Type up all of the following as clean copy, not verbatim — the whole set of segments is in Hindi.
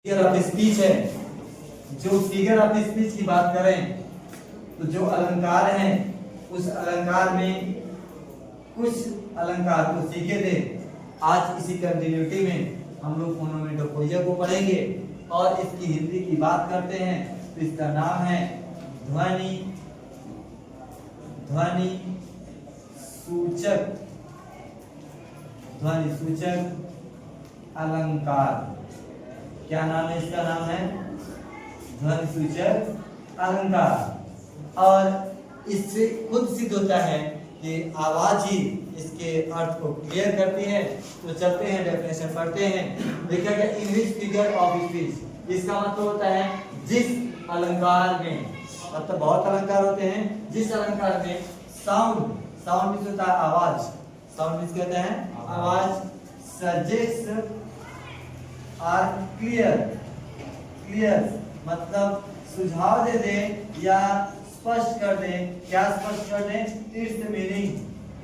फिगर ऑफ स्पीच है। जो फिगर ऑफ स्पीच की बात करें तो जो अलंकार हैं उस अलंकार में कुछ अलंकार को सीखे थे। आज इसी कंटिन्यूटी में हम लोग ओनोमेटोपोइया को पढ़ेंगे और इसकी हिंदी की बात करते हैं तो इसका नाम है ध्वनि ध्वनि सूचक ध्वनि सूचक अलंकार। क्या नाम है इसका? नाम है ध्वनि सूचक अलंकार। और इससे खुद सिद्ध होता है कि आवाज ही इसके अर्थ को क्लियर करती है। तो चलते हैं डेफिनेशन पढ़ते हैं। देखिए क्या इंग्लिश फिगर ऑफ स्पीच, इसका मतलब होता है जिस अलंकार में, मतलब बहुत अलंकार होते हैं, जिस अलंकार में साउंड साउंड मींस होता है आवाज, साउंड मींस कहते हैं आवाज, सजेस्ट आर क्लियर क्लियर मतलब सुझाव दे दे या स्पष्ट कर दे। क्या स्पष्ट कर दे? इट्स मीनिंग,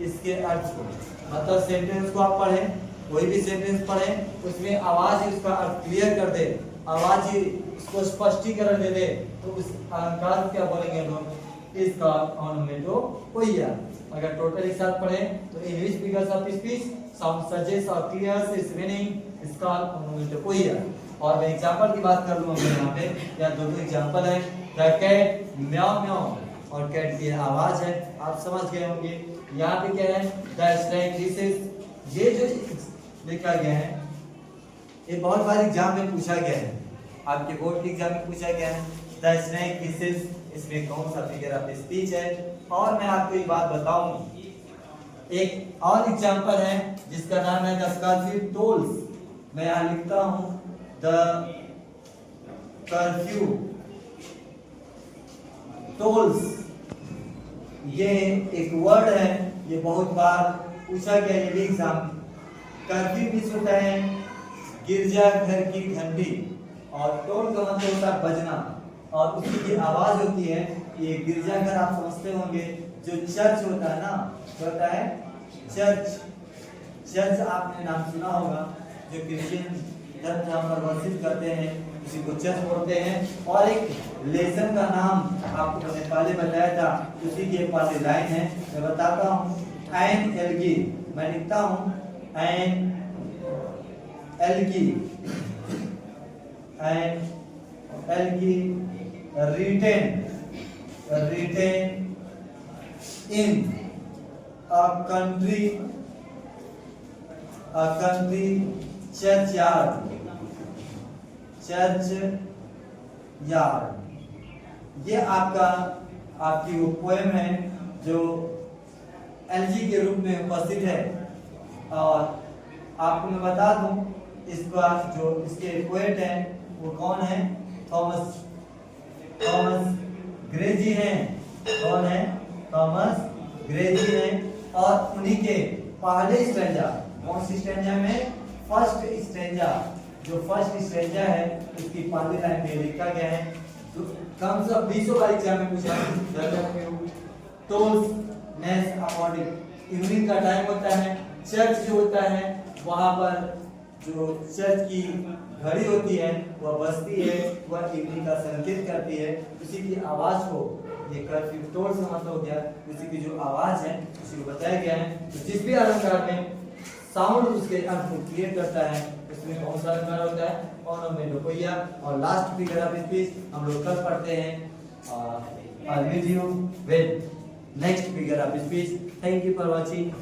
इसके अर्थ को। मतलब सेंटेंस को आप पढ़ें, कोई भी सेंटेंस पढ़ें, उसमें आवाज ही उसका अर्थ क्लियर कर दे, आवाज ही उसको स्पष्टीकरण दे दे, तो उस अलंकार को क्या बोलेंगे हम लोग? इसका ओनोमेटोपोइया। अगर टोटल एक साथ पढ़ें तो English figures of speech, sound suggest और क्लियर इट्स मीनिंग, इसका ओनोमेटोपोइया। और मैं एग्जांपल की बात कर लूं यहाँ पे, या दो एग्जांपल है। द कैट म्याऊ म्याऊ, और कैट की आवाज है, आप समझ गए होंगे। यहाँ पे क्या है? The snake dishes. ये जो लिखा गया है ये बहुत बार एग्जाम में पूछा गया है, आपके बोर्ड के एग्जाम में पूछा गया है। द स्नैक डिशेस, इसमें कौन सा फिगर ऑफ स्पीच है? और मैं आपको एक बात बताऊं, एक और एग्जांपल है जिसका नाम है द कर्फ्यू टोल्स। मैं यहाँ लिखता हूं द कर्फ्यू टोल्स। ये एक वर्ड है, ये बहुत बार पूछा गया है, ये भी एग्जाम। कर्फ्यू भी होता है गिरजाघर की घंटी, और टोल का मतलब होता है बजना, और उसकी जो आवाज होती है, ये गिरजाघर आप समझते होंगे, जो चर्च होता है ना, क्या होता है? चर्च। चर्च आपने नाम सुना होगा, जो क्रिश्चियन धर्म जहाँ पर वर्शिप करते हैं उसी को चर्च बोलते हैं। और एक लेसन का नाम आपको मैंने पहले बताया था, उसी की एक वाली लाइन है, मैं बताता हूँ। एन एलगी, मैं लिखता हूँ an elegy, an elegy written written in a country church yard, churchyard. ये आपकी वो पोएम है जो एलजी के रूप में उपस्थित है। और आपको मैं बता दूं, इसका जो इसके पोएट हैं वो कौन है? थॉमस ग्रेजी हैं। कौन है? थॉमस ग्रेजी हैं। और उन्हीं के पहले स्टैंजा, कौन सी स्टैंजा में? First stanza. जो फर्स्ट स्टैंजा है उसकी पहली लाइन में लिखा गया है, तो कम से कम 20 बार एग्जाम में पूछा है। टोल्स नेस अकॉर्डिंग, इवनिंग का टाइम होता है, चर्च जो होता है वहां पर जो चर्च की घड़ी होती है वह बजती है, वह इवनिंग का संकेत करती है। उसी की आवाज को, ये कर्फ्यू टोल से मतलब हो गया, उसी की जो आवाज है उसी को बताया गया है। तो जिस भी अलंकार में साउंड उसके अर्थ को क्लियर करता है उसमें कौन सा अलंकार होता है? ओनोमेटोपोइया। और लास्ट फिगर ऑफ स्पीच हम लोग कल पढ़ते हैं। I will you with next figure of speech. Thank you for watching.